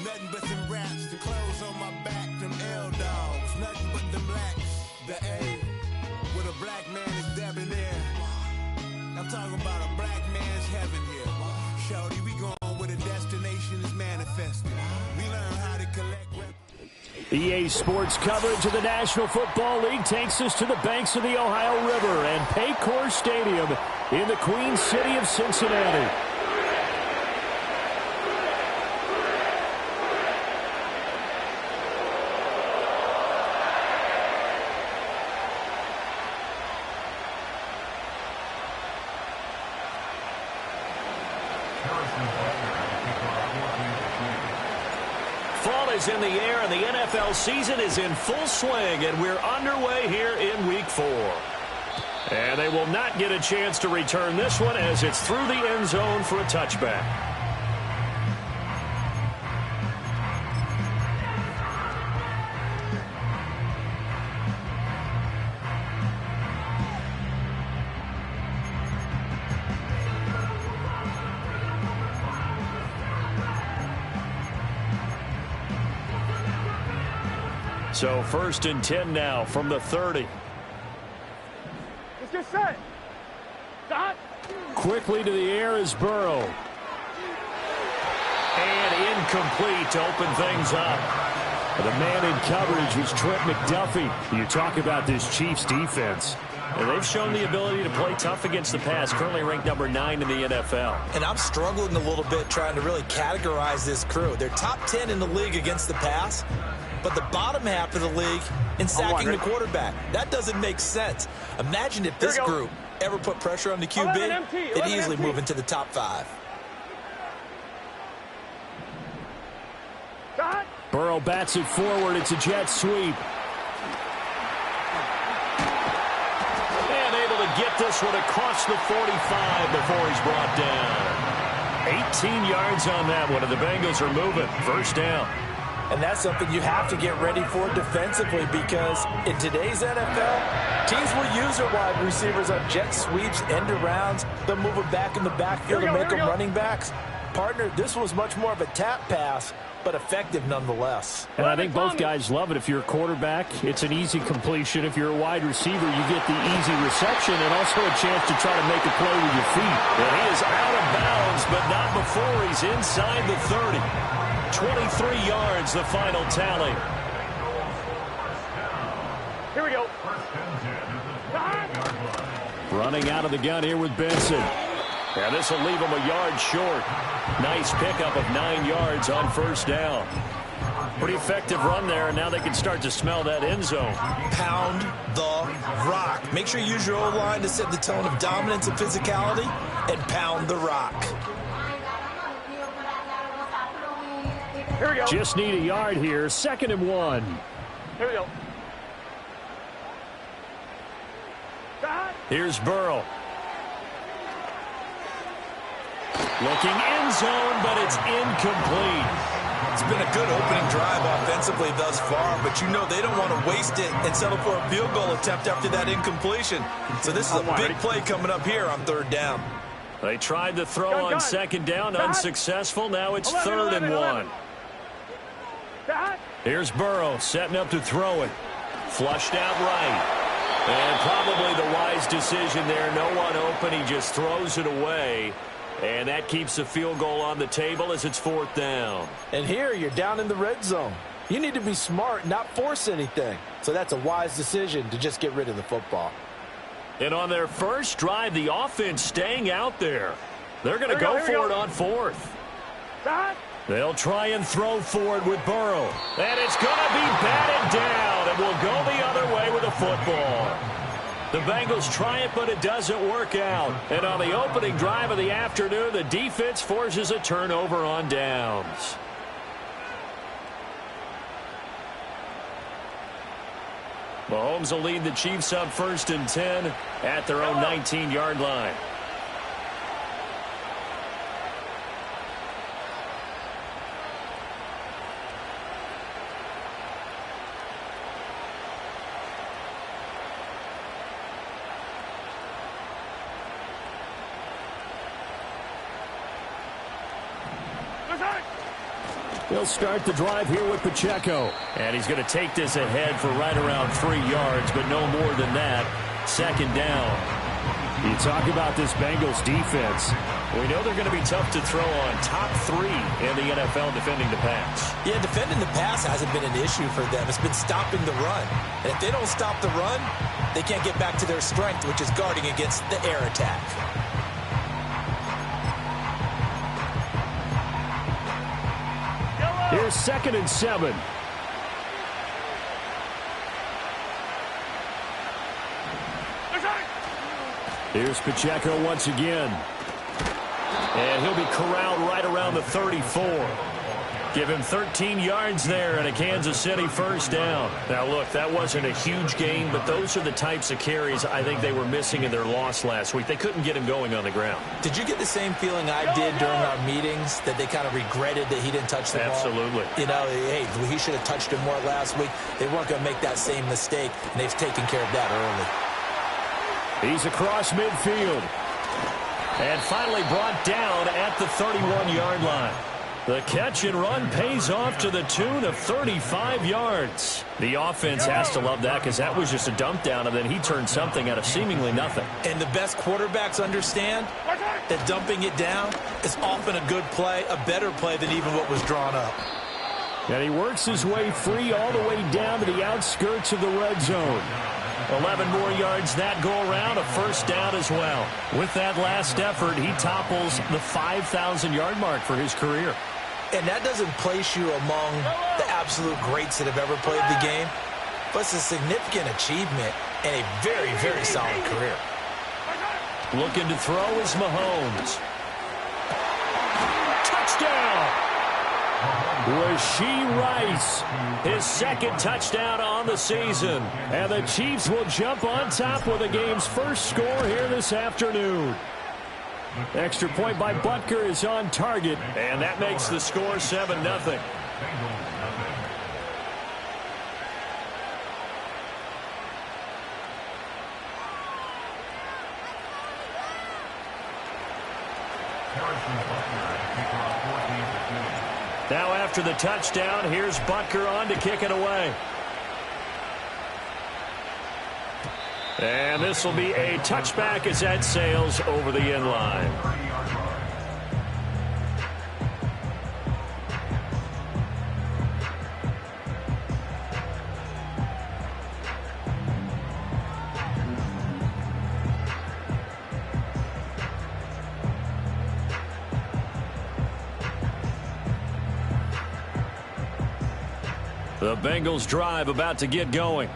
Nothing but some raps, the clothes on my back, them L-dogs. Nothing but them blacks, the A, with a black man is debonair. I'm talking about a black man's heaven here. Shorty, we going where the destination is manifested. We learn how to collect EA Sports coverage of the National Football League takes us to the banks of the Ohio River and Paycor Stadium in the Queen City of Cincinnati. Fall is in the air, and the NFL season is in full swing, and we're underway here in Week 4. And they will not get a chance to return this one as it's through the end zone for a touchback. So 1st and 10 now from the 30. Let's get set. Stop. Quickly to the air is Burrow. And incomplete to open things up. The man in coverage was Trent McDuffie. You talk about this Chiefs defense. And they've shown the ability to play tough against the pass, currently ranked number 9 in the NFL. And I'm struggling a little bit trying to really categorize this crew. They're top 10 in the league against the pass, but the bottom half of the league in sacking the quarterback. That doesn't make sense. Imagine if this group ever put pressure on the QB, they'd easily move into the top 5. Burrow bats it forward. It's a jet sweep. And able to get this one across the 45 before he's brought down. 18 yards on that one, and the Bengals are moving. First down. And that's something you have to get ready for defensively, because in today's NFL, teams will use their wide receivers on jet sweeps, end arounds. They'll move them back in the backfield and make them running backs. Partner, this was much more of a tap pass, but effective nonetheless. And I think both guys love it. If you're a quarterback, it's an easy completion. If you're a wide receiver, you get the easy reception and also a chance to try to make a play with your feet. And he is out of bounds, but not before he's inside the 30. 23 yards, the final tally. Here we go. Running out of the gun here with Benson. And this will leave him a yard short. Nice pickup of 9 yards on first down. Pretty effective run there, and now they can start to smell that end zone. Pound the rock. Make sure you use your O-line to set the tone of dominance and physicality, and pound the rock. Here we go. Just need a yard here. 2nd and 1. Here we go. Here's Burrow. Looking end zone, but it's incomplete. It's been a good opening drive offensively thus far, but you know they don't want to waste it and settle for a field goal attempt after that incompletion. So this is a big play coming up here on 3rd down. They tried to throw on 2nd down, unsuccessful. Now it's 3rd and 1. Here's Burrow setting up to throw it. Flushed out right. And probably the wise decision there. No one open. He just throws it away. And that keeps the field goal on the table as it's 4th down. And here you're down in the red zone. You need to be smart and not force anything. So that's a wise decision to just get rid of the football. And on their first drive, the offense staying out there. They're going to go for it on 4th. They'll try and throw for it with Burrow. And it's going to be batted down. And will go the other way with the football. The Bengals try it, but it doesn't work out. And on the opening drive of the afternoon, the defense forces a turnover on downs. Mahomes will lead the Chiefs up 1st and 10 at their own 19-yard line. He'll start the drive here with Pacheco. And he's going to take this ahead for right around 3 yards, but no more than that. Second down. You talk about this Bengals defense. We know they're going to be tough to throw on. Top 3 in the NFL defending the pass. Yeah, defending the pass hasn't been an issue for them. It's been stopping the run. And if they don't stop the run, they can't get back to their strength, which is guarding against the air attack. Here's 2nd and 7. Here's Pacheco once again. And he'll be corralled right around the 34. Give him 13 yards there and a Kansas City first down. Now, look, that wasn't a huge gain, but those are the types of carries I think they were missing in their loss last week. They couldn't get him going on the ground. Did you get the same feeling I did during our meetings, that they kind of regretted that he didn't touch the ball? Absolutely. You know, hey, he should have touched him more last week. They weren't going to make that same mistake, and they've taken care of that early. He's across midfield. And finally brought down at the 31-yard line. The catch and run pays off to the tune of 35 yards. The offense has to love that because that was just a dump down, and then he turned something out of seemingly nothing. And the best quarterbacks understand that dumping it down is often a good play, a better play than even what was drawn up. And he works his way free all the way down to the outskirts of the red zone. 11 more yards that go around, a first down as well. With that last effort, he topples the 5,000-yard mark for his career. And that doesn't place you among the absolute greats that have ever played the game, but it's a significant achievement and a very, very solid career. Looking to throw is Mahomes. Touchdown! Rashee Rice, his 2nd touchdown on the season. And the Chiefs will jump on top with the game's first score here this afternoon. Extra point by Butker is on target, and that makes the score 7-0. Now after the touchdown, here's Butker on to kick it away. And this will be a touchback as that sails over the end line. The Bengals drive about to get going.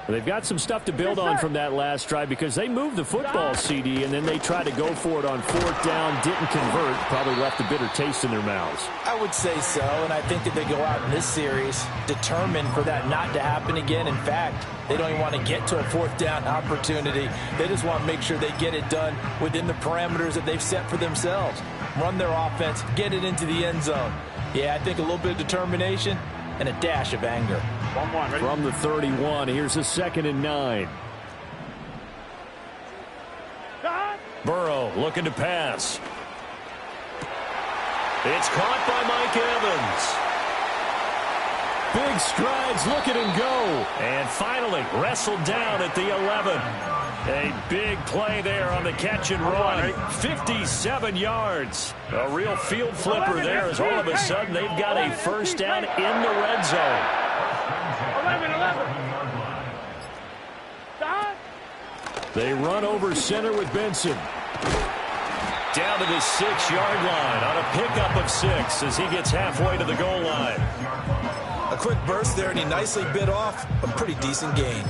They've got some stuff to build on from that last drive because they moved the football, CD, and then they tried to go for it on 4th down, didn't convert, probably left a bitter taste in their mouths. I would say so, and I think that they go out in this series determined for that not to happen again. In fact, they don't even want to get to a 4th down opportunity. They just want to make sure they get it done within the parameters that they've set for themselves. Run their offense, get it into the end zone. Yeah, I think a little bit of determination and a dash of anger. From the 31, here's a 2nd and 9. Burrow looking to pass. It's caught by Mike Evans. Big strides, look at him go. And finally wrestled down at the 11. A big play there on the catch and run. 57 yards. A real field flipper there as all of a sudden they've got a first down in the red zone. 11. They run over center with Benson. Down to the 6-yard line on a pickup of 6 as he gets halfway to the goal line. A quick burst there, and he nicely bit off a pretty decent gain.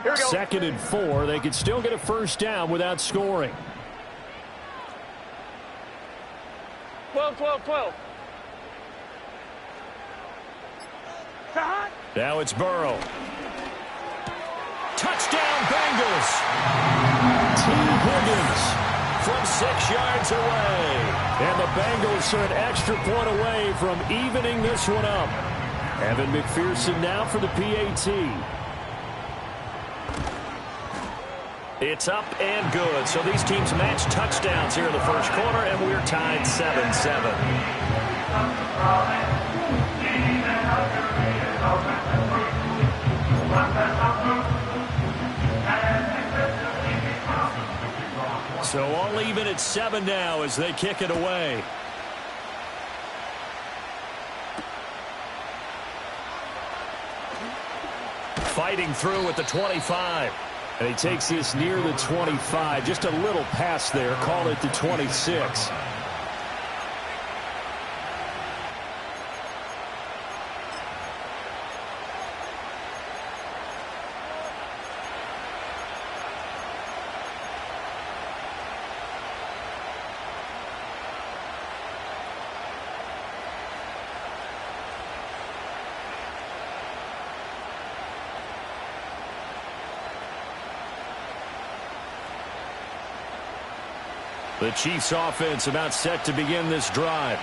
Here we go. 2nd and 4. They could still get a first down without scoring. 12. Now it's Burrow. Touchdown Bengals. T. Higgins from 6 yards away. And the Bengals are an extra point away from evening this one up. Evan McPherson now for the PAT. It's up and good. So these teams match touchdowns here in the first quarter, and we're tied 7-7. So all even at 7 now as they kick it away. Fighting through at the 25. And he takes this near the 25. Just a little pass there. Call it the 26. The Chiefs offense about set to begin this drive.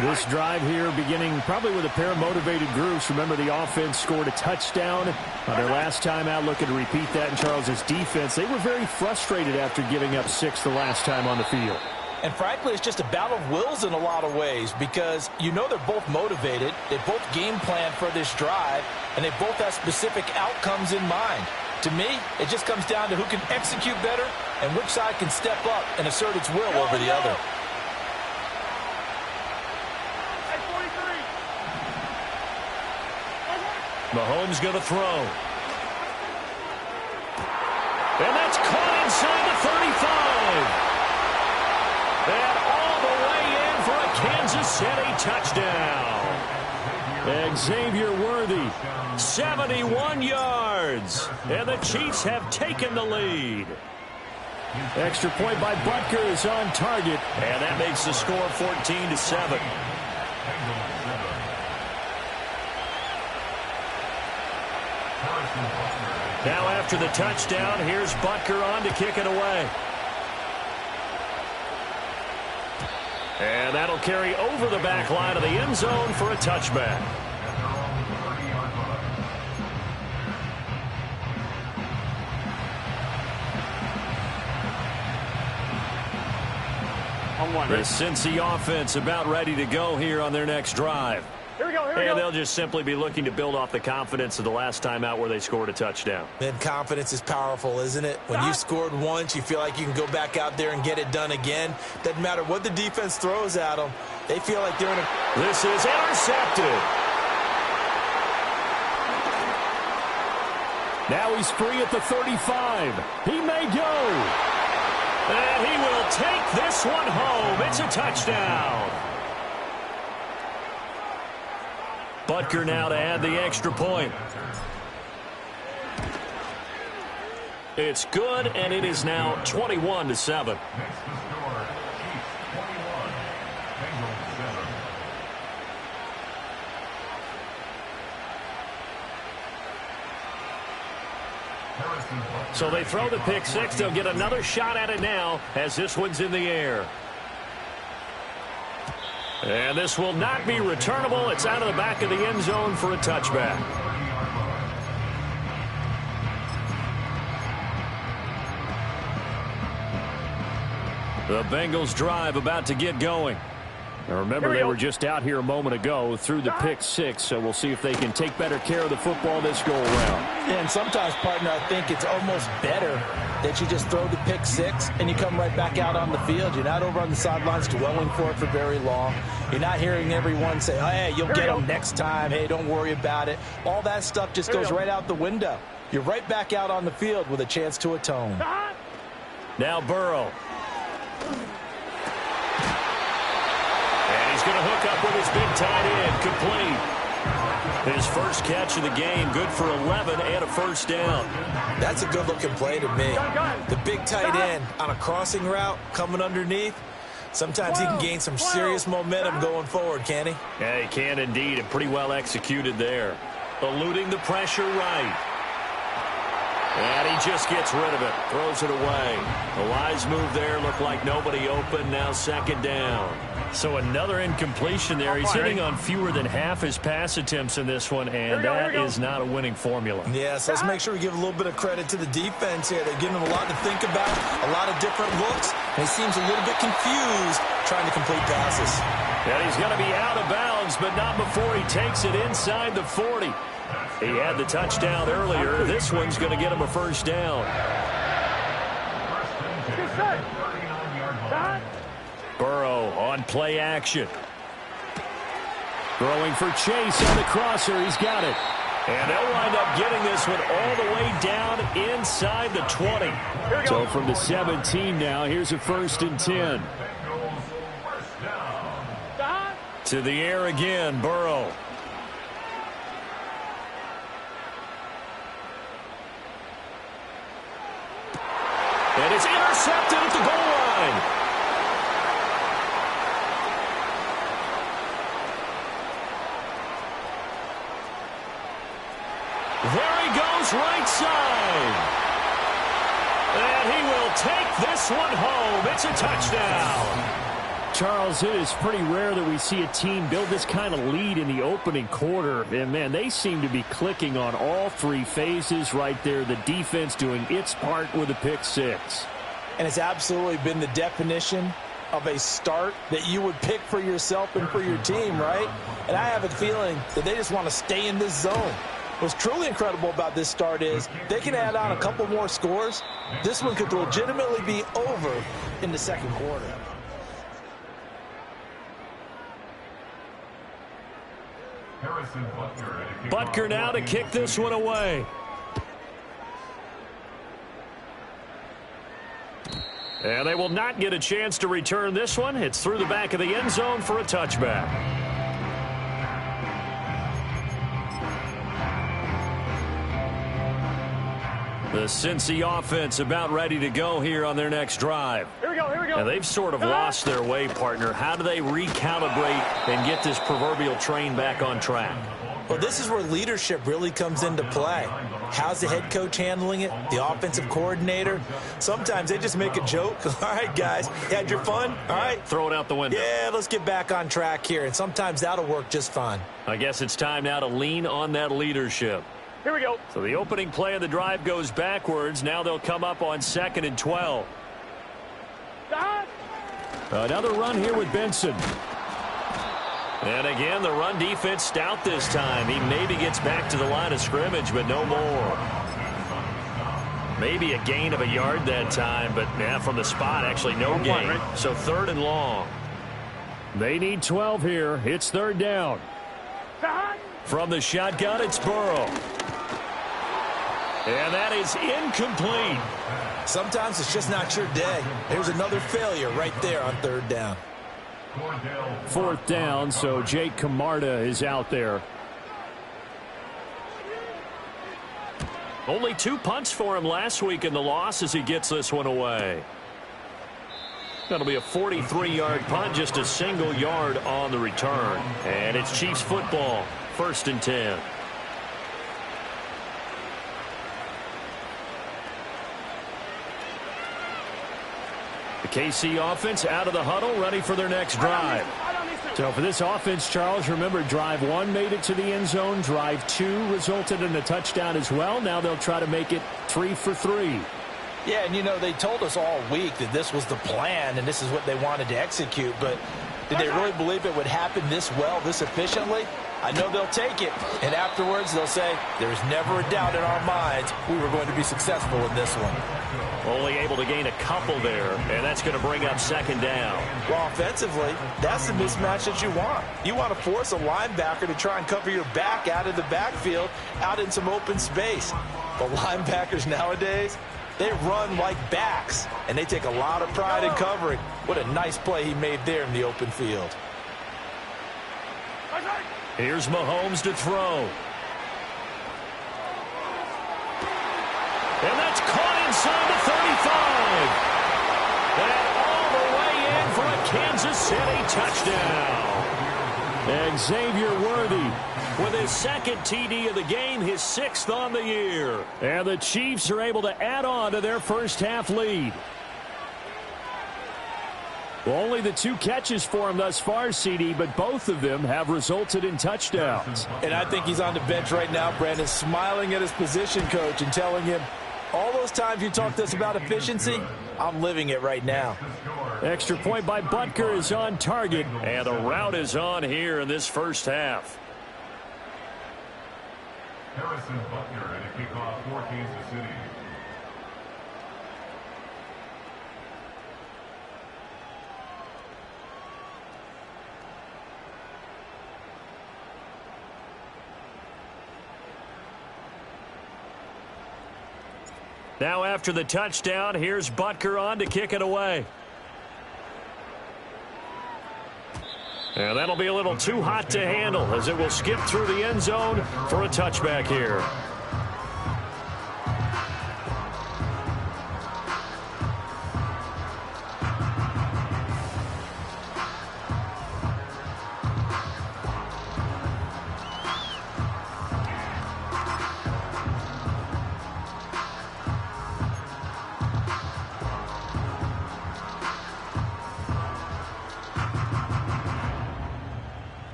This drive here beginning probably with a pair of motivated groups. Remember, the offense scored a touchdown on their last time out. Looking to repeat that in Charles's defense. They were very frustrated after giving up 6 the last time on the field. And frankly, it's just a battle of wills in a lot of ways because you know they're both motivated. They both game plan for this drive, and they both have specific outcomes in mind. To me, it just comes down to who can execute better and which side can step up and assert its will over the other. Mahomes going to throw. And that's caught inside the 35. And all the way in for a Kansas City touchdown. Xavier Worthy, 71 yards. And the Chiefs have taken the lead. Extra point by Butker is on target. And that makes the score 14-7. Now after the touchdown, here's Butker on to kick it away. And that'll carry over the back line of the end zone for a touchback. The Cincy offense about ready to go here on their next drive. Here we go, And they'll just simply be looking to build off the confidence of the last time out where they scored a touchdown. And confidence is powerful, isn't it? When you've scored once, you feel like you can go back out there and get it done again. Doesn't matter what the defense throws at them. They feel like they're in a... This is intercepted. Now he's free at the 35. He may go. And he will take this one home. It's a touchdown. Butker now to add the extra point. It's good, and it is now 21-7. So they throw the pick six. They'll get another shot at it now as this one's in the air. And this will not be returnable. It's out of the back of the end zone for a touchback. The Bengals drive about to get going. Now remember, they were just out here a moment ago through the pick six, so we'll see if they can take better care of the football this go-around. And sometimes, partner, I think it's almost better that you just throw the pick six and you come right back out on the field. You're not over on the sidelines dwelling for it for very long. You're not hearing everyone say, oh, hey, you'll get them next time. Hey, don't worry about it. All that stuff just goes right out the window. You're right back out on the field with a chance to atone. Now Burrow. He's going to hook up with his big tight end, complete. His first catch of the game, good for 11 and a first down. That's a good-looking play to me. The big tight end on a crossing route coming underneath. Sometimes he can gain some serious momentum going forward, can he? Yeah, he can indeed, and pretty well executed there. Eluding the pressure right. And he just gets rid of it, throws it away. The wise move there, looked like nobody open, now second down. So another incompletion there. He's hitting on fewer than half his pass attempts in this one, and that is not a winning formula. Yeah, so let's make sure we give a little bit of credit to the defense here. They're giving him a lot to think about, a lot of different looks, and he seems a little bit confused trying to complete passes. And he's going to be out of bounds, but not before he takes it inside the 40. He had the touchdown earlier. This one's going to get him a first down. Burrow on play action. Throwing for Chase on the crosser. He's got it. And they'll wind up getting this one all the way down inside the 20. So from the 17 now, here's a 1st and 10. To the air again, Burrow. And it's intercepted at the goal line. There he goes, right side. And he will take this one home. It's a touchdown. Charles, it is pretty rare that we see a team build this kind of lead in the opening quarter. And, man, they seem to be clicking on all three phases right there. The defense doing its part with a pick six. And it's absolutely been the definition of a start that you would pick for yourself and for your team, right? And I have a feeling that they just want to stay in this zone. What's truly incredible about this start is they can add on a couple more scores. This one could legitimately be over in the second quarter. Butker now to kick this one away. And they will not get a chance to return this one. It's through the back of the end zone for a touchback. The Cincy offense about ready to go here on their next drive. Here we go, here we go. Now they've sort of lost their way, partner. How do they recalibrate and get this proverbial train back on track? Well, this is where leadership really comes into play. How's the head coach handling it? The offensive coordinator? Sometimes they just make a joke. All right, guys, you had your fun? All right. Throw it out the window. Yeah, let's get back on track here. And sometimes that'll work just fine. I guess it's time now to lean on that leadership. Here we go. So the opening play of the drive goes backwards. Now they'll come up on 2nd and 12. Another run here with Benson. And again, the run defense stout this time. He maybe gets back to the line of scrimmage, but no more. Maybe a gain of a yard that time, but yeah, from the spot, actually no gain. So 3rd and long. They need 12 here. It's 3rd down. From the shotgun, it's Burrow. And that is incomplete. Sometimes it's just not your day. There's another failure right there on 3rd down. 4th down, so Jake Camarda is out there. Only 2 punts for him last week in the loss as he gets this one away. That'll be a 43-yard punt, just a single yard on the return. And it's Chiefs football, 1st and 10. The KC offense out of the huddle, ready for their next drive. So for this offense, Charles, remember drive 1 made it to the end zone. Drive 2 resulted in a touchdown as well. Now they'll try to make it 3 for 3. Yeah, and you know, they told us all week that this was the plan and this is what they wanted to execute, but did they really believe it would happen this well, this efficiently? I know they'll take it, and afterwards they'll say, there's never a doubt in our minds we were going to be successful in this one. Only able to gain a couple there, and that's going to bring up 2nd down. Well, offensively, that's the mismatch that you want. You want to force a linebacker to try and cover your back out of the backfield, out in some open space. But linebackers nowadays, they run like backs, and they take a lot of pride in covering. What a nice play he made there in the open field. Here's Mahomes to throw. And that's caught inside the 35. And all the way in for a Kansas City touchdown. Xavier Worthy with his second TD of the game, his 6th on the year. And the Chiefs are able to add on to their first half lead. Only the 2 catches for him thus far, CD, but both of them have resulted in touchdowns. And I think he's on the bench right now, Brandon, smiling at his position coach and telling him, all those times you talked to us about efficiency, I'm living it right now. Extra point by Butker is on target, and the route is on here in this first half. Harrison Butker and a kickoff for Kansas City. Now after the touchdown, here's Butker on to kick it away. And that'll be a little too hot to handle as it will skip through the end zone for a touchback here.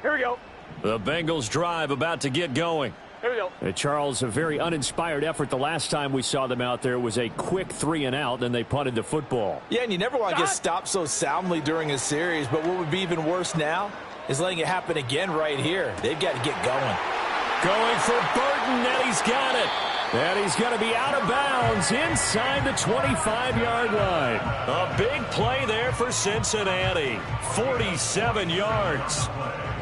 Here we go. The Bengals drive about to get going. Here we go. Charles, a very uninspired effort. The last time we saw them out there was a quick 3 and out, and they punted the football. Yeah, and you never want to get stopped so soundly during a series, but what would be even worse now is letting it happen again right here. They've got to get going. Going for Burton, and he's got it. And he's going to be out of bounds inside the 25-yard line. A big play there for Cincinnati. 47 yards.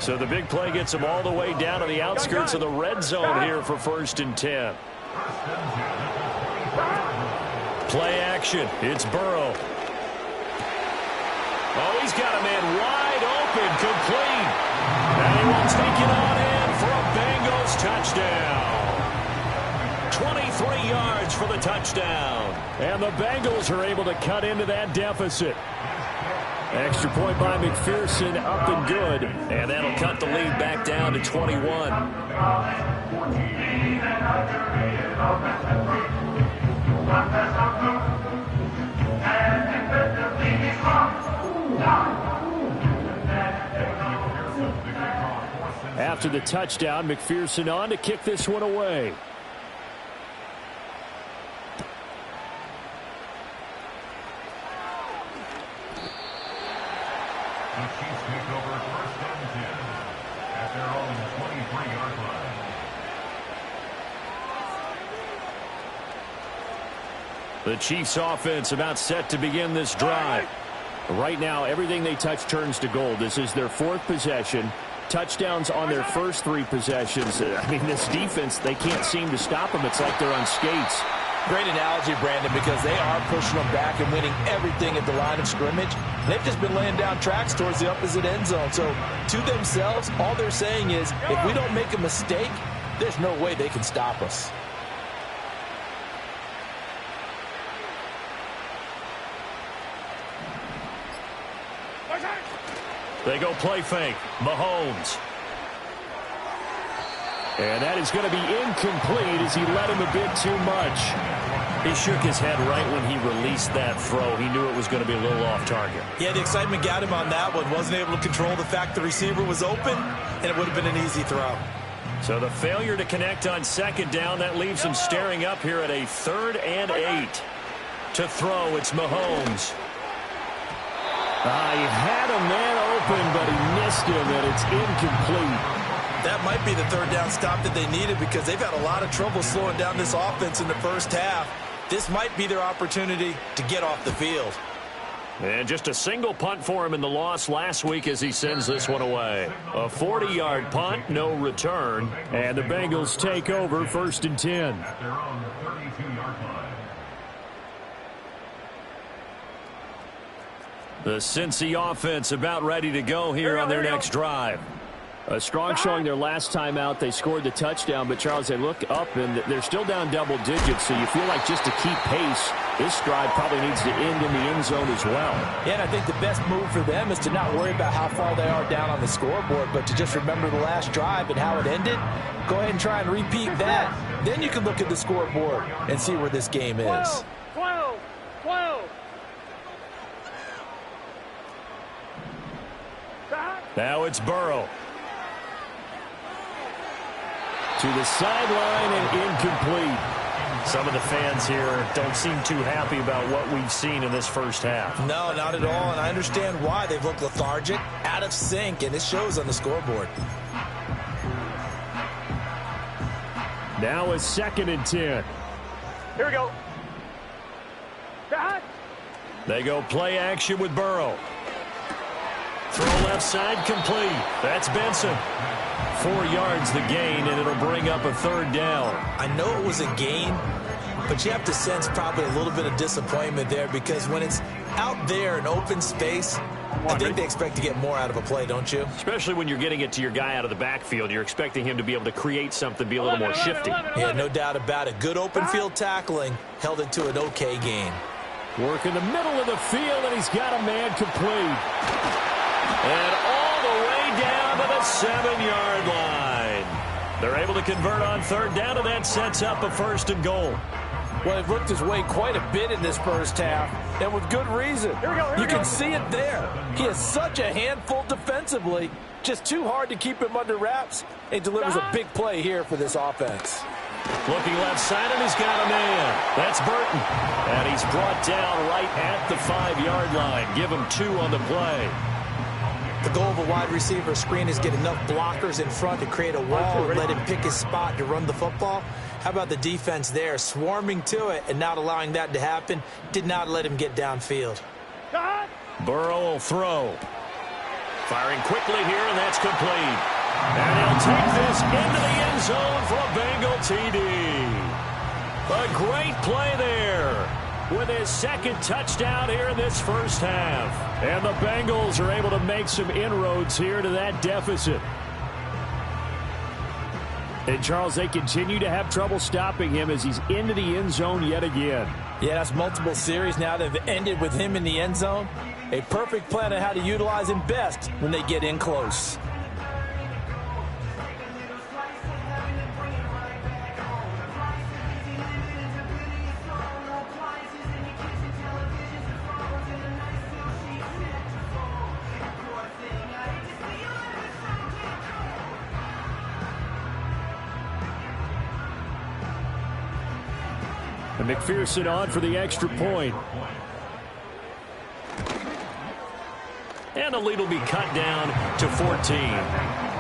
So the big play gets him all the way down to the outskirts of the red zone here for 1st and 10. Play action. It's Burrow. Oh, he's got a man wide open, complete. And he will take it on in for a Bengals touchdown. 23 yards for the touchdown. And the Bengals are able to cut into that deficit. Extra point by McPherson, up and good. And that'll cut the lead back down to 21. After the touchdown, McPherson on to kick this one away. The Chiefs take over 1st and 10 at their own 23-yard line. The Chiefs offense about set to begin this drive. Right now, everything they touch turns to gold. This is their 4th possession. Touchdowns on their first 3 possessions. I mean, this defense, they can't seem to stop them. It's like they're on skates. Great analogy, Brandon, because they are pushing them back and winning everything at the line of scrimmage. They've just been laying down tracks towards the opposite end zone. So, to themselves, all they're saying is, if we don't make a mistake, there's no way they can stop us. They go play fake. Mahomes. And that is going to be incomplete as he led him a bit too much. He shook his head right when he released that throw. He knew it was going to be a little off target. Yeah, the excitement got him on that one. Wasn't able to control the fact the receiver was open, and it would have been an easy throw. So the failure to connect on 2nd down, that leaves him staring up here at a 3rd and 8. To throw, it's Mahomes. He had a man open, but he missed him, and it's incomplete. That might be the 3rd down stop that they needed because they've had a lot of trouble slowing down this offense in the first half. This might be their opportunity to get off the field. And just a single punt for him in the loss last week as he sends this one away. A 40-yard punt, no return, and the Bengals take over 1st and 10. At their own 32-yard line. The Cincy offense about ready to go here on their next drive. A strong showing their last time out. They scored the touchdown, but Charles, they look up and they're still down double digits, so you feel like just to keep pace, this drive probably needs to end in the end zone as well. Yeah, and I think the best move for them is to not worry about how far they are down on the scoreboard, but to just remember the last drive and how it ended. Go ahead and try and repeat that. Then you can look at the scoreboard and see where this game is. 12. Now it's Burrow. To the sideline and incomplete. Some of the fans here don't seem too happy about what we've seen in this first half. No, not at all, and I understand why. They've looked lethargic, out of sync, and it shows on the scoreboard. Now a 2nd and 10. Here we go. They go play action with Burrow. Throw left side complete. That's Benson. 4 yards the gain, and it'll bring up a 3rd down. I know it was a gain, but you have to sense probably a little bit of disappointment there because when it's out there in open space, I think they expect to get more out of a play, don't you? Especially when you're getting it to your guy out of the backfield. You're expecting him to be able to create something, be a little more shifty. Yeah, no doubt about it. Good open field tackling held it to an okay gain. Work in the middle of the field, and he's got a man complete. And all the way down to the 7-yard line. They're able to convert on 3rd down, and that sets up a 1st and goal. Well, they've looked his way quite a bit in this first half, and with good reason. You can see it there. He is such a handful defensively. Just too hard to keep him under wraps. It delivers a big play here for this offense. Looking left side, and he's got a man. That's Burton. And he's brought down right at the 5-yard line. Give him 2 on the play. The goal of a wide receiver screen is get enough blockers in front to create a wall and let him pick his spot to run the football. How about the defense there, swarming to it and not allowing that to happen? Did not let him get downfield. Burrow will throw. Firing quickly here, and that's complete. And he'll take this into the end zone for a Bengal TD. A great play there with his 2nd touchdown here in this first half. And the Bengals are able to make some inroads here to that deficit. And, Charles, they continue to have trouble stopping him as he's into the end zone yet again. Yeah, that's multiple series now that have ended with him in the end zone. A perfect plan on how to utilize him best when they get in close. And McPherson on for the extra point. And the lead will be cut down to 14.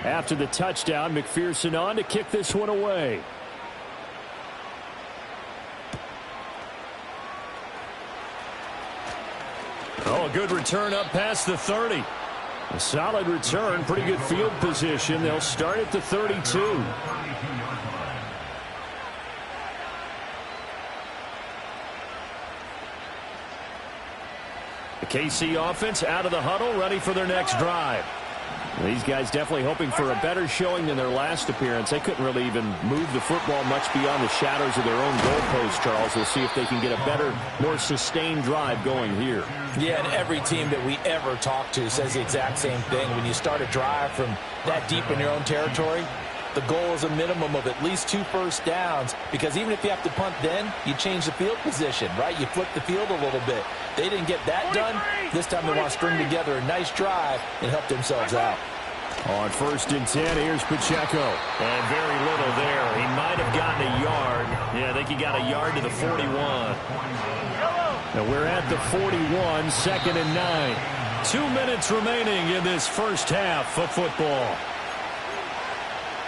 After the touchdown, McPherson on to kick this one away. Oh, a good return up past the 30. A solid return, pretty good field position. They'll start at the 32. The KC offense out of the huddle, ready for their next drive. These guys definitely hoping for a better showing than their last appearance. They couldn't really even move the football much beyond the shadows of their own goalpost, Charles. We'll see if they can get a better, more sustained drive going here. Yeah, and every team that we ever talk to says the exact same thing. When you start a drive from that deep in your own territory, the goal is a minimum of at least 2 first downs, because even if you have to punt then, you change the field position, right? You flip the field a little bit. They didn't get that done. This time they want to string together a nice drive and help themselves out. On 1st and 10, here's Pacheco. And very little there. He might have gotten a yard. Yeah, I think he got a yard to the 41. Now we're at the 41, 2nd and 9. 2 minutes remaining in this first half of football.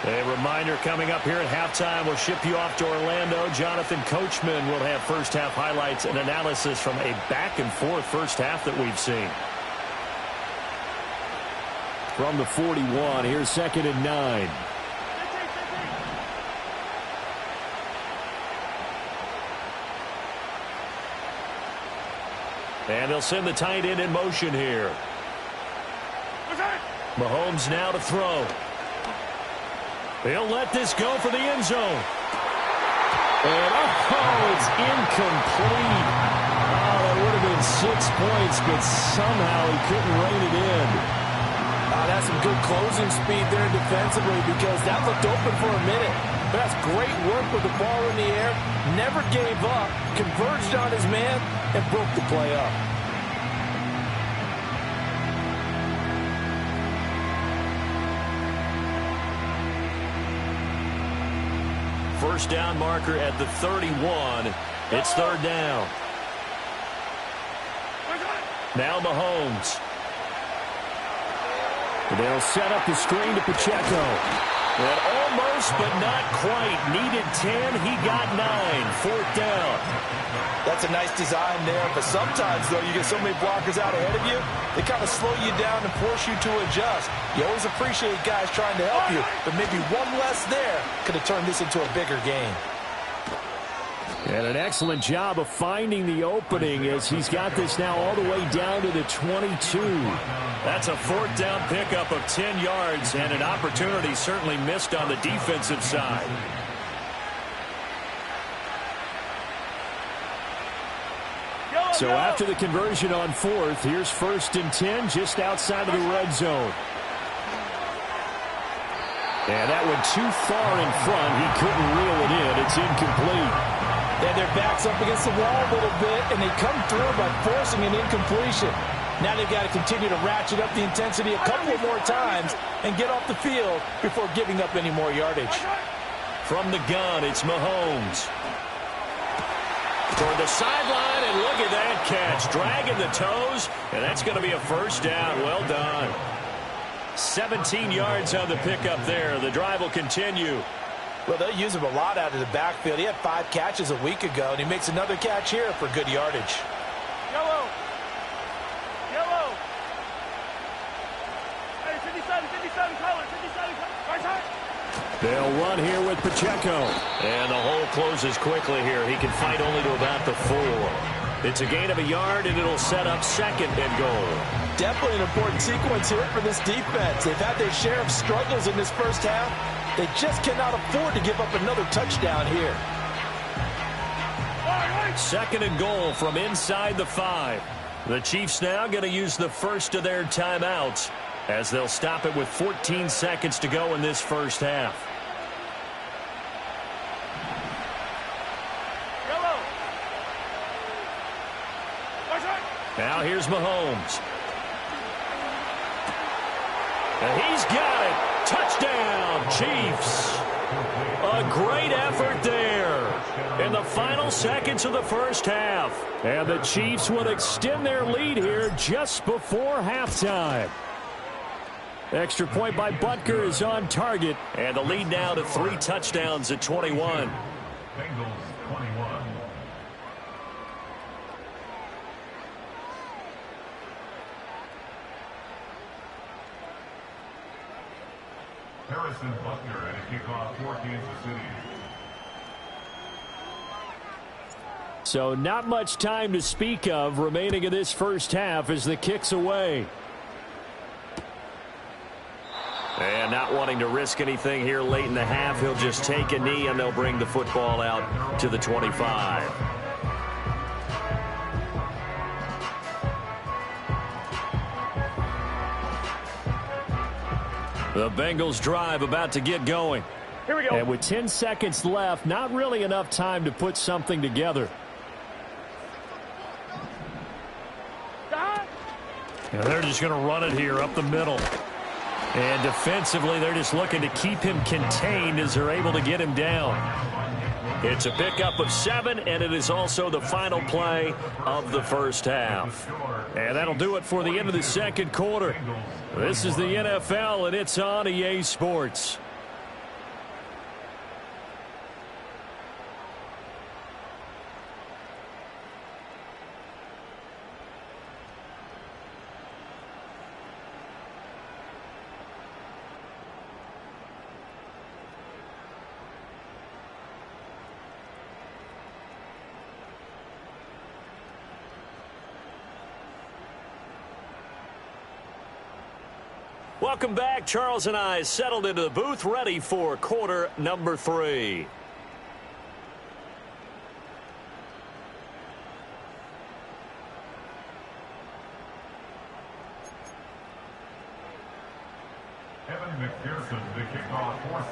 A reminder coming up here at halftime. We'll ship you off to Orlando. Jonathan Coachman will have first half highlights and analysis from a back-and-forth first half that we've seen. From the 41, here's 2nd and 9. And they'll send the tight end in motion here. Mahomes now to throw. He'll let this go for the end zone. And, it's incomplete. Oh, that would have been 6 points, but somehow he couldn't rein it in. That's some good closing speed there defensively because that looked open for a minute. But that's great work with the ball in the air. Never gave up, converged on his man, and broke the play up. First down marker at the 31. It's 3rd down. Now Mahomes. They'll set up the screen to Pacheco. And almost, but not quite. Needed 10. He got 9. 4th down. That's a nice design there, but sometimes, though, you get so many blockers out ahead of you, they kind of slow you down and force you to adjust. You always appreciate guys trying to help you, but maybe one less there could have turned this into a bigger game. And an excellent job of finding the opening as he's got this now all the way down to the 22. That's a 4th down pickup of 10 yards and an opportunity certainly missed on the defensive side. So after the conversion on 4th, here's 1st and 10 just outside of the red zone. And that went too far in front. He couldn't reel it in. It's incomplete. And their backs up against the wall a little bit, and they come through by forcing an incompletion. Now they've got to continue to ratchet up the intensity a couple more times and get off the field before giving up any more yardage. From the gun, it's Mahomes. Toward the sideline, and look at that catch. Dragging the toes, and that's going to be a first down. Well done. 17 yards on the pickup there. The drive will continue. Well, they'll use him a lot out of the backfield. He had 5 catches a week ago, and he makes another catch here for good yardage. Yellow. Yellow. Hey, 57 color, 57 color. Right side. They'll run here with Pacheco. And the hole closes quickly here. He can fight only to about the 4. It's a gain of a yard, and it'll set up 2nd and goal. Definitely an important sequence here for this defense. They've had their share of struggles in this first half. They just cannot afford to give up another touchdown here. 2nd and goal from inside the 5. The Chiefs now going to use the first of their timeouts as they'll stop it with 14 seconds to go in this first half. Now here's Mahomes. And he's got it. Touchdown, Chiefs. A great effort there in the final seconds of the first half. And the Chiefs will extend their lead here just before halftime. Extra point by Butker is on target. And the lead now to 3 touchdowns at 21. Bengals 21. Harrison Butker at a kickoff for Kansas City. So not much time to speak of remaining in this first half as the kick's away. And not wanting to risk anything here late in the half, he'll just take a knee and they'll bring the football out to the 25. The Bengals drive about to get going. Here we go. And with 10 seconds left, not really enough time to put something together. And they're just going to run it here up the middle. And defensively, they're just looking to keep him contained as they're able to get him down. It's a pickup of 7, and it is also the final play of the first half. And that'll do it for the end of the second quarter. This is the NFL, and it's on EA Sports. welcome back. Charles and I settled into the booth, ready for quarter number 3.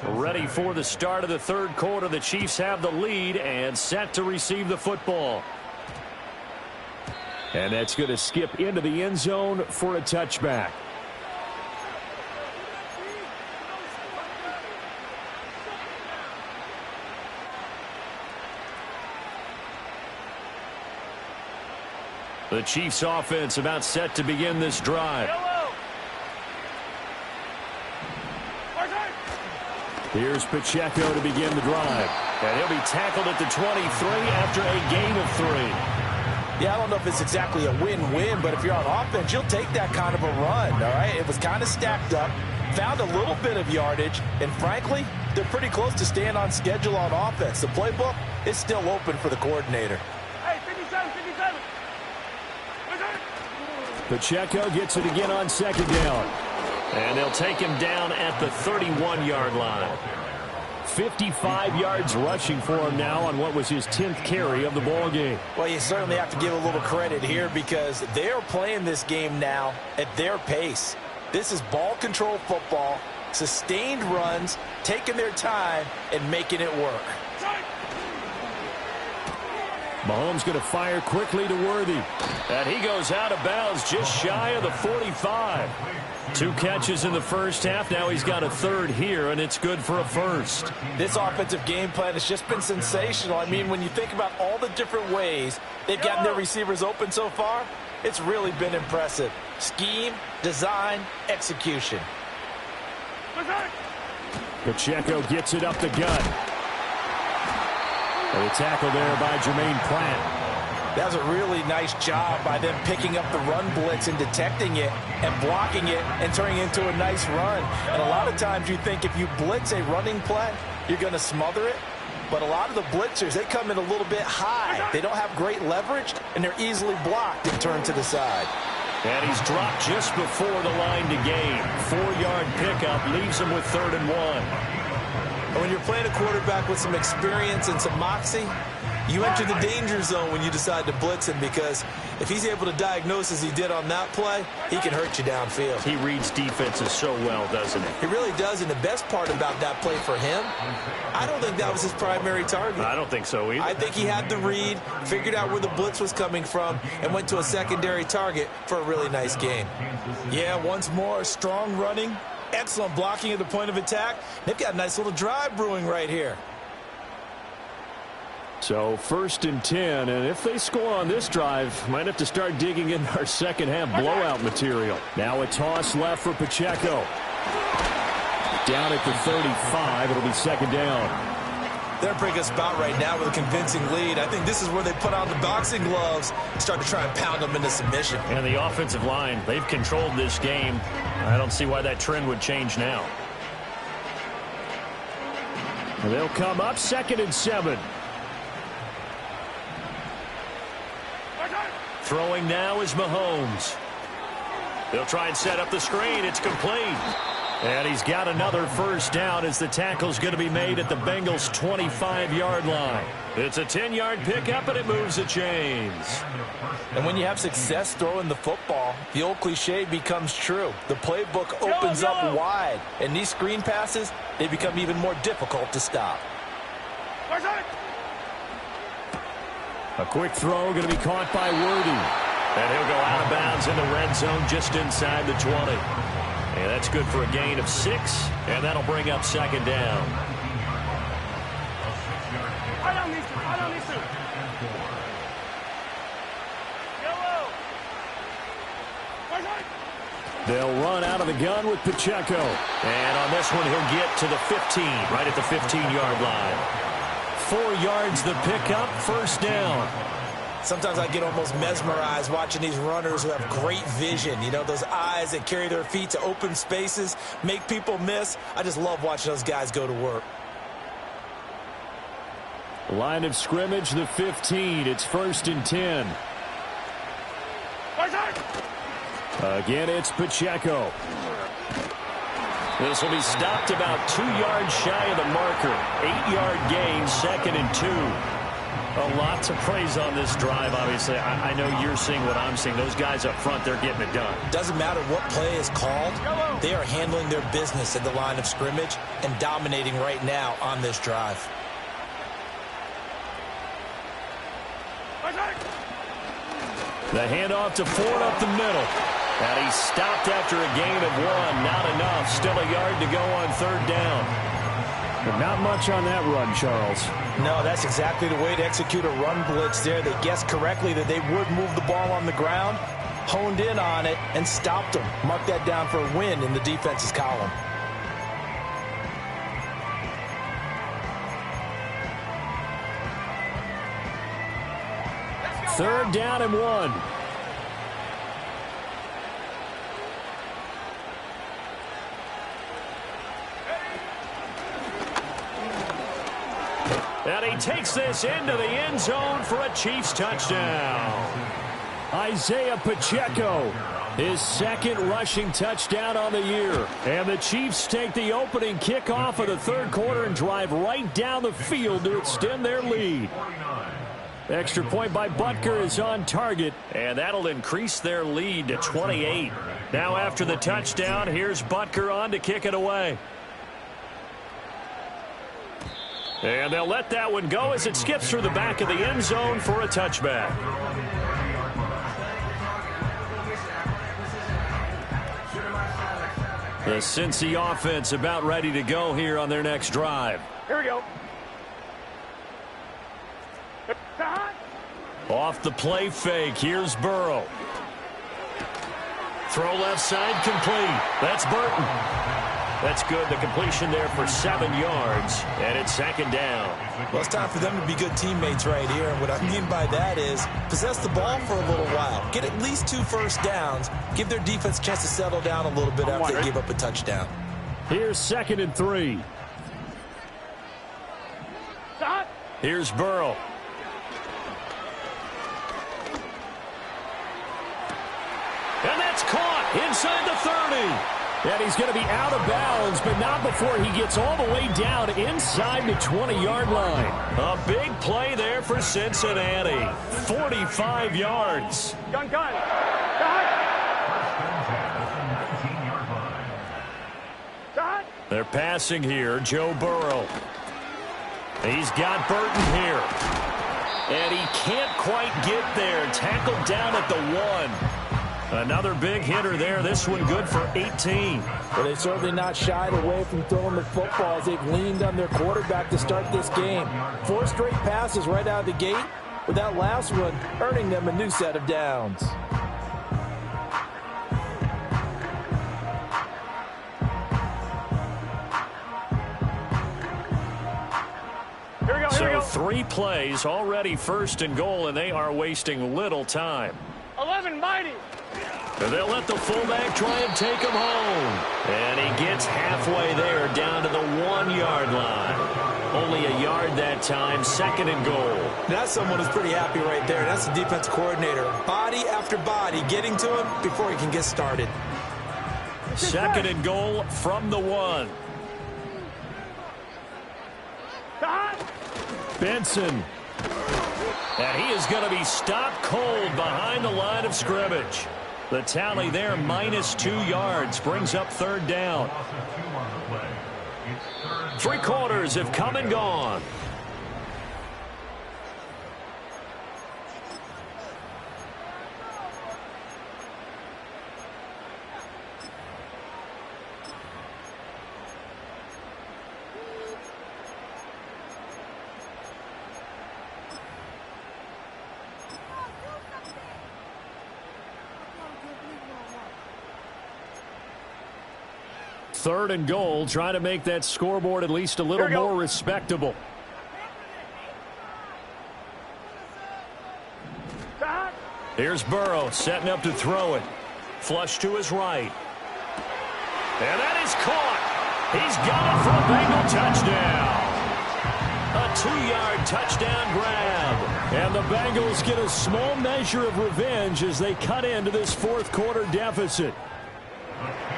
Ready for the start of the third quarter. The Chiefs have the lead and set to receive the football. And that's going to skip into the end zone for a touchback. The Chiefs offense about set to begin this drive. Here's Pacheco to begin the drive. And he'll be tackled at the 23 after a gain of 3. Yeah, I don't know if it's exactly a win-win, but if you're on offense, you'll take that kind of a run, all right? It was kind of stacked up, found a little bit of yardage, and frankly, they're pretty close to staying on schedule on offense. The playbook is still open for the coordinator. Hey, 57, 57. Pacheco gets it again on second down. And they'll take him down at the 31-yard line. 55 yards rushing for him now on what was his 10th carry of the ball game. Well, you certainly have to give a little credit here because they're playing this game now at their pace. This is ball control football, sustained runs, taking their time, and making it work. Mahomes going to fire quickly to Worthy. And he goes out of bounds just shy of the 45. 2 catches in the first half. Now he's got a third here, and it's good for a first. This offensive game plan has just been sensational. I mean, when you think about all the different ways they've gotten their receivers open so far, it's really been impressive. Scheme, design, execution. Pacheco gets it up the gut. And a tackle there by Jermaine Pratt. That was a really nice job by them picking up the run blitz and detecting it and blocking it and turning it into a nice run. And a lot of times you think if you blitz a running play, you're going to smother it. But a lot of the blitzers, they come in a little bit high. They don't have great leverage, and they're easily blocked and turned to the side. And he's dropped just before the line to gain. 4-yard pickup leaves him with 3rd and 1. And when you're playing a quarterback with some experience and some moxie, you enter the danger zone when you decide to blitz him because if he's able to diagnose as he did on that play, he can hurt you downfield. He reads defenses so well, doesn't he? He really does, and the best part about that play for him, I don't think that was his primary target. I don't think so either. I think he had the read, figured out where the blitz was coming from, and went to a secondary target for a really nice game. Yeah, once more, strong running, excellent blocking at the point of attack. They've got a nice little drive brewing right here. So 1st and 10, and if they score on this drive, might have to start digging in our second half blowout material. Now a toss left for Pacheco. Down at the 35, it'll be 2nd down. They're in a pretty good spot right now with a convincing lead. I think this is where they put on the boxing gloves and start to try and pound them into submission. And the offensive line, they've controlled this game. I don't see why that trend would change now. And they'll come up 2nd and 7. Throwing now is Mahomes. They'll try and set up the screen. It's complete. And he's got another first down as the tackle's going to be made at the Bengals' 25-yard line. It's a 10-yard pickup, and it moves the chains. And when you have success throwing the football, the old cliche becomes true. The playbook opens up wide, and these screen passes, they become even more difficult to stop. A quick throw going to be caught by Worthy. And he'll go out of bounds in the red zone just inside the 20. And that's good for a gain of 6, and that'll bring up 2nd down. They'll run out of the gun with Pacheco. And on this one, he'll get to the 15, right at the 15-yard line. 4 yards the pickup, 1st down. Sometimes I get almost mesmerized watching these runners who have great vision. You know, those eyes that carry their feet to open spaces, make people miss. I just love watching those guys go to work. Line of scrimmage, the 15. It's 1st and 10. Again, it's Pacheco. This will be stopped about 2 yards shy of the marker. 8-yard gain, 2nd and 2. A lot to praise on this drive, obviously. I know you're seeing what I'm seeing. Those guys up front, they're getting it done. Doesn't matter what play is called. They are handling their business at the line of scrimmage and dominating right now on this drive. The handoff to Ford up the middle. And he stopped after a gain of 1. Not enough. Still a yard to go on 3rd down. But not much on that run, Charles. No, that's exactly the way to execute a run blitz there. They guessed correctly that they would move the ball on the ground, honed in on it, and stopped them. Mark that down for a win in the defense's column. Third down and 1. And he takes this into the end zone for a Chiefs touchdown. Isaiah Pacheco, his 2nd rushing touchdown on the year. And the Chiefs take the opening kickoff of the 3rd quarter and drive right down the field to extend their lead. Extra point by Butker is on target, and that'll increase their lead to 28. Now after the touchdown, here's Butker on to kick it away. And they'll let that one go as it skips through the back of the end zone for a touchback. The Cincy offense about ready to go here on their next drive. Here we go. Off the play fake, here's Burrow. Throw left side complete. That's Burton. That's good. The completion there for 7 yards, and it's 2nd down. Well, it's time for them to be good teammates right here. And what I mean by that is possess the ball for a little while. Get at least 2 first downs. Give their defense a chance to settle down a little bit after they give up a touchdown. Here's 2nd and 3. Here's Burrow. And that's caught inside the 30. And he's going to be out of bounds, but not before he gets all the way down inside the 20-yard line. A big play there for Cincinnati. 45 yards. Gun. They're passing here. Joe Burrow. He's got Burton here. And he can't quite get there. Tackled down at the 1. Another big hitter there. This one good for 18. Well, they've certainly not shied away from throwing the football as they've leaned on their quarterback to start this game. 4 straight passes right out of the gate, with that last one earning them a new set of downs. So 3 plays, already 1st and goal, and they are wasting little time. 11 mighty. And they'll let the fullback try and take him home. And he gets halfway there, down to the 1-yard line. Only a yard that time, 2nd and goal. That's someone who's pretty happy right there. That's the defense coordinator. Body after body, getting to him before he can get started. 2nd and goal from the 1. Benson. And he is going to be stopped cold behind the line of scrimmage. The tally there, -2 yards, brings up 3rd down. 3 quarters have come and gone. Third and goal, trying to make that scoreboard at least a little more respectable. Here's Burrow setting up to throw it. Flush to his right. And that is caught. He's got it for a Bengal touchdown. A 2-yard touchdown grab. And the Bengals get a small measure of revenge as they cut into this 4th quarter deficit.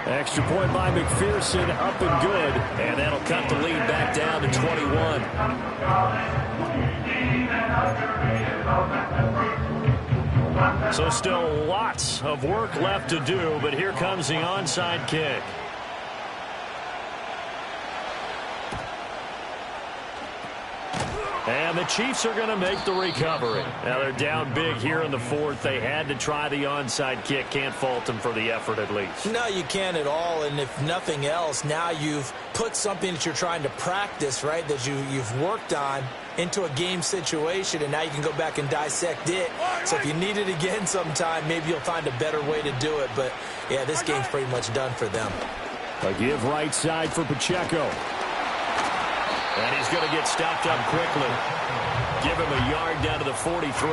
Extra point by McPherson, up and good. And that'll cut the lead back down to 21. So still lots of work left to do, but here comes the onside kick. And the Chiefs are going to make the recovery. Now they're down big here in the fourth. They had to try the onside kick. Can't fault them for the effort at least. No, you can't at all. And if nothing else, now you've put something that you're trying to practice, right, that you've worked on into a game situation, and now you can go back and dissect it. So if you need it again sometime, maybe you'll find a better way to do it. But, yeah, this game's pretty much done for them. A give right side for Pacheco. And he's going to get stopped up quickly. Give him a yard down to the 43.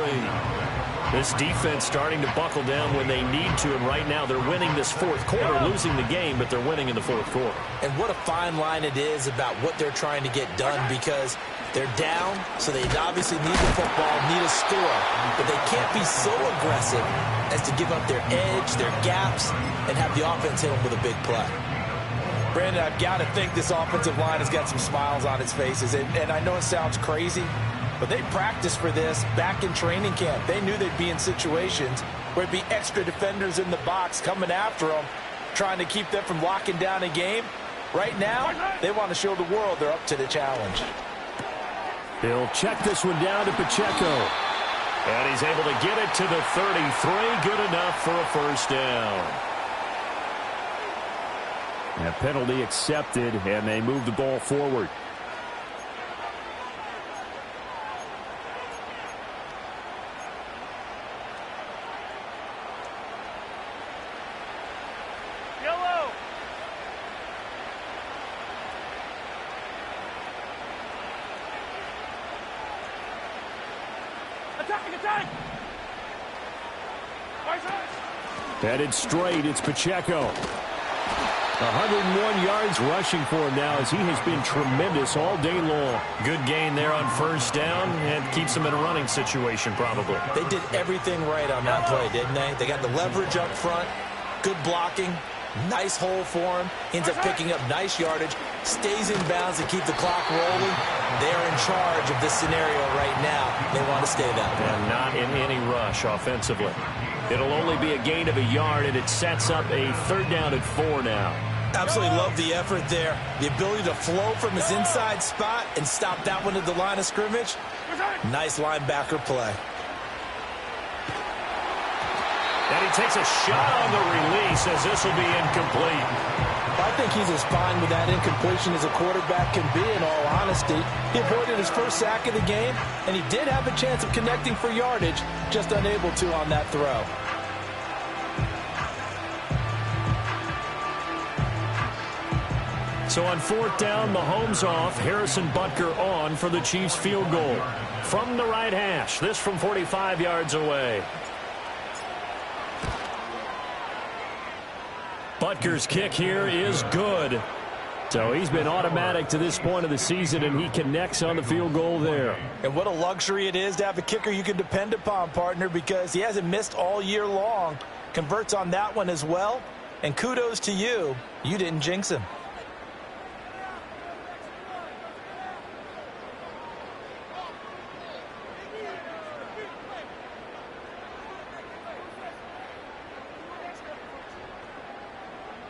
This defense starting to buckle down when they need to, and right now they're winning this fourth quarter, losing the game, but they're winning in the fourth quarter. And what a fine line it is about what they're trying to get done, because they're down, so they obviously need the football, need a score, but they can't be so aggressive as to give up their edge, their gaps, and have the offense hit them with a big play. Brandon, I've got to think this offensive line has got some smiles on its faces. And I know it sounds crazy, but they practiced for this back in training camp. They knew they'd be in situations where it'd be extra defenders in the box coming after them, trying to keep them from locking down a game. Right now, they want to show the world they're up to the challenge. He'll check this one down to Pacheco. And he's able to get it to the 33. Good enough for a first down. A penalty accepted, and they move the ball forward. Yellow. Attack! Headed straight, it's Pacheco. 101 yards rushing for him now, as he has been tremendous all day long. Good gain there on first down, and keeps him in a running situation probably. They did everything right on that play, didn't they? They got the leverage up front, good blocking, nice hole for him, ends up picking up nice yardage, stays in bounds to keep the clock rolling. They're in charge of this scenario right now. They want to stay that way. And not in any rush offensively. It'll only be a gain of a yard, and it sets up a third down at 4 now. Absolutely love the effort there. The ability to flow from his inside spot and stop that one at the line of scrimmage. Nice linebacker play. And he takes a shot on the release, as this will be incomplete. I think he's as fine with that incompletion as a quarterback can be, in all honesty. He avoided his first sack of the game, and he did have a chance of connecting for yardage, just unable to on that throw. So on fourth down, Mahomes off, Harrison Butker on for the Chiefs field goal. From the right hash, this from 45 yards away. Butker's kick here is good. So he's been automatic to this point of the season, and he connects on the field goal there. And what a luxury it is to have a kicker you can depend upon, partner, because he hasn't missed all year long. Converts on that one as well. And kudos to you. You didn't jinx him.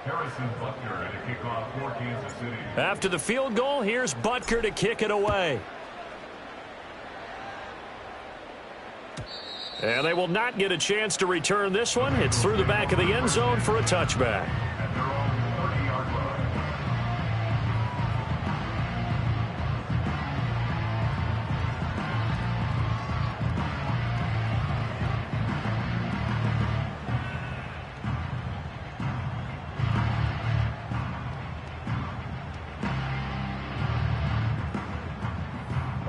Harrison Butker to kick off for Kansas City. After the field goal, here's Butker to kick it away. And they will not get a chance to return this one. It's through the back of the end zone for a touchback. At their own 30-yard line.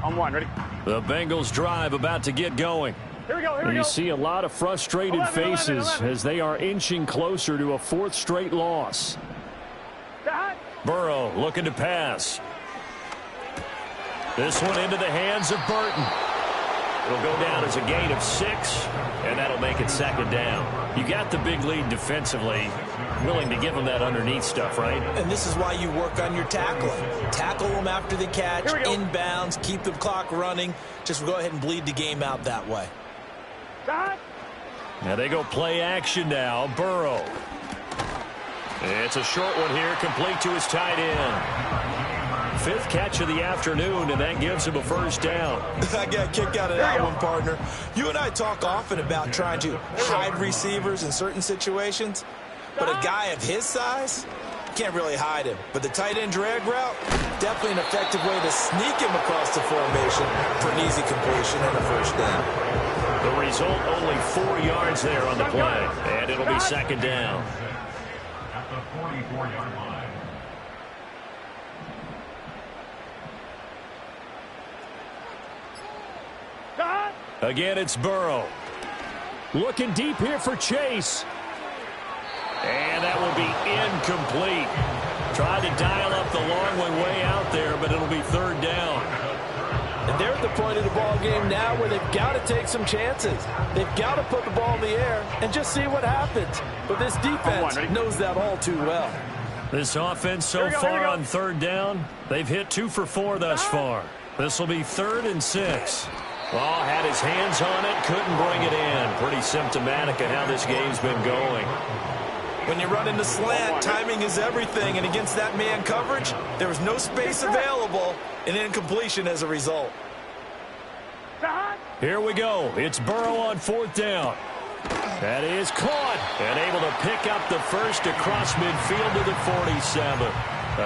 On one, ready? The Bengals drive about to get going. Here we go, You see a lot of frustrated 11, faces 11. as they are inching closer to a fourth straight loss. Burrow looking to pass. This one into the hands of Burton. It'll go down as a gain of 6, and that'll make it second down. You got the big lead defensively, willing to give them that underneath stuff, right? And this is why you work on your tackling. Tackle them after the catch, inbounds, keep the clock running. Just go ahead and bleed the game out that way. Now they go play action now. Burrow. It's a short one here, complete to his tight end. 5th catch of the afternoon, and that gives him a first down. I got a kick out of that one, partner. You and I talk often about trying to hide receivers in certain situations, but a guy of his size, can't really hide him. But the tight end drag route, definitely an effective way to sneak him across the formation for an easy completion and a first down. The result, only 4 yards there on the play, and it'll be second down. At the 44-yard line. Again, it's Burrow. Looking deep here for Chase. And that will be incomplete. Tried to dial up the long one way out there, but it'll be third down. And they're at the point of the ball game now where they've got to take some chances. They've got to put the ball in the air and just see what happens. But this defense knows that all too well. This offense so far on third down, they've hit 2 for 4 thus far. This will be 3rd and 6. Oh, had his hands on it, couldn't bring it in. Pretty symptomatic of how this game's been going. When you run into slant, timing is everything, and against that man coverage, there was no space available, and incompletion as a result. Here we go. It's Burrow on 4th down. That is caught, and able to pick up the first across midfield to the 47.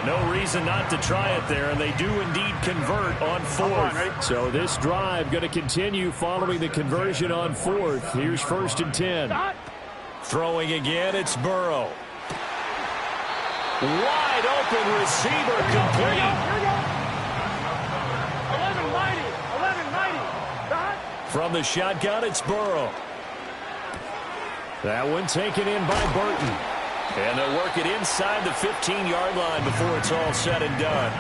No reason not to try it there, and they do indeed convert on 4th. So this drive going to continue following the conversion on 4th. Here's 1st and 10. Throwing again, it's Burrow. Wide open receiver complete. 11-90. From the shotgun, it's Burrow. That one taken in by Burton. And they'll work it inside the 15-yard line before it's all said and done.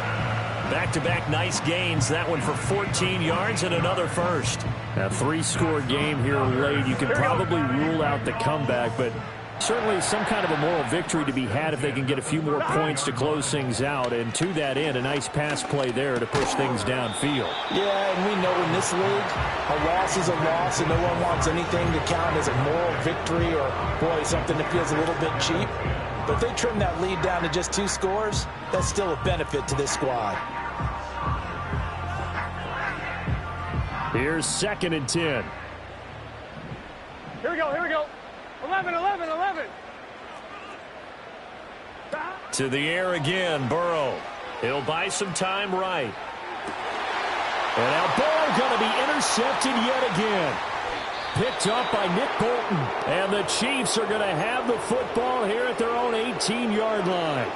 Back-to-back nice gains. That one for 14 yards and another first. A 3-score game here late. You can probably rule out the comeback, but certainly some kind of a moral victory to be had if they can get a few more points to close things out. And to that end, a nice pass play there to push things downfield. Yeah, and we know in this league, a loss is a loss, and no one wants anything to count as a moral victory or, boy, something that feels a little bit cheap. But if they trim that lead down to just 2 scores, that's still a benefit to this squad. Here's 2nd and 10. Here we go. 11. To the air again, Burrow. He'll buy some time right. And now Burrow going to be intercepted yet again. Picked up by Nick Bolton. And the Chiefs are going to have the football here at their own 18-yard line.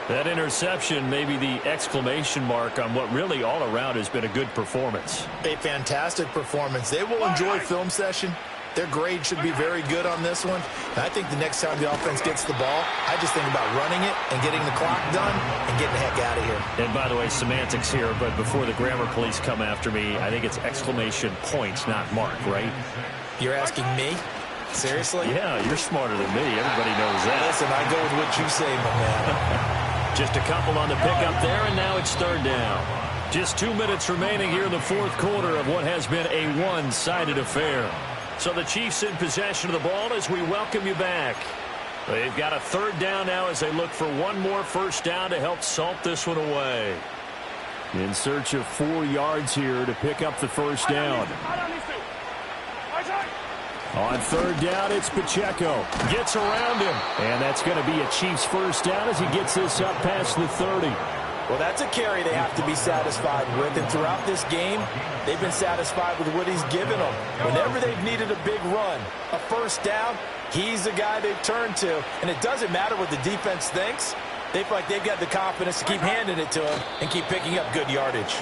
That interception may be the exclamation mark on what really all around has been a good performance. A fantastic performance. They will enjoy film session. Their grade should be very good on this one. And I think the next time the offense gets the ball, I just think about running it and getting the clock done and getting the heck out of here. And by the way, semantics here, but before the grammar police come after me, I think it's exclamation points, not mark, right? You're asking me? Seriously? Yeah, you're smarter than me. Everybody knows that. Listen, I go with what you say, my man. Just a couple on the pickup there, and now it's third down. Just 2 minutes remaining here in the 4th quarter of what has been a one-sided affair. So the Chiefs in possession of the ball as we welcome you back. They've got a 3rd down now as they look for one more first down to help salt this one away. In search of 4 yards here to pick up the first down. On 3rd down, it's Pacheco. Gets around him. And that's going to be a Chiefs first down as he gets this up past the 30. Well, that's a carry they have to be satisfied with. And throughout this game, they've been satisfied with what he's given them. Whenever they've needed a big run, a first down, he's the guy they've turned to. And it doesn't matter what the defense thinks. They feel like they've got the confidence to keep handing it to him and keep picking up good yardage.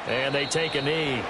And they take a knee.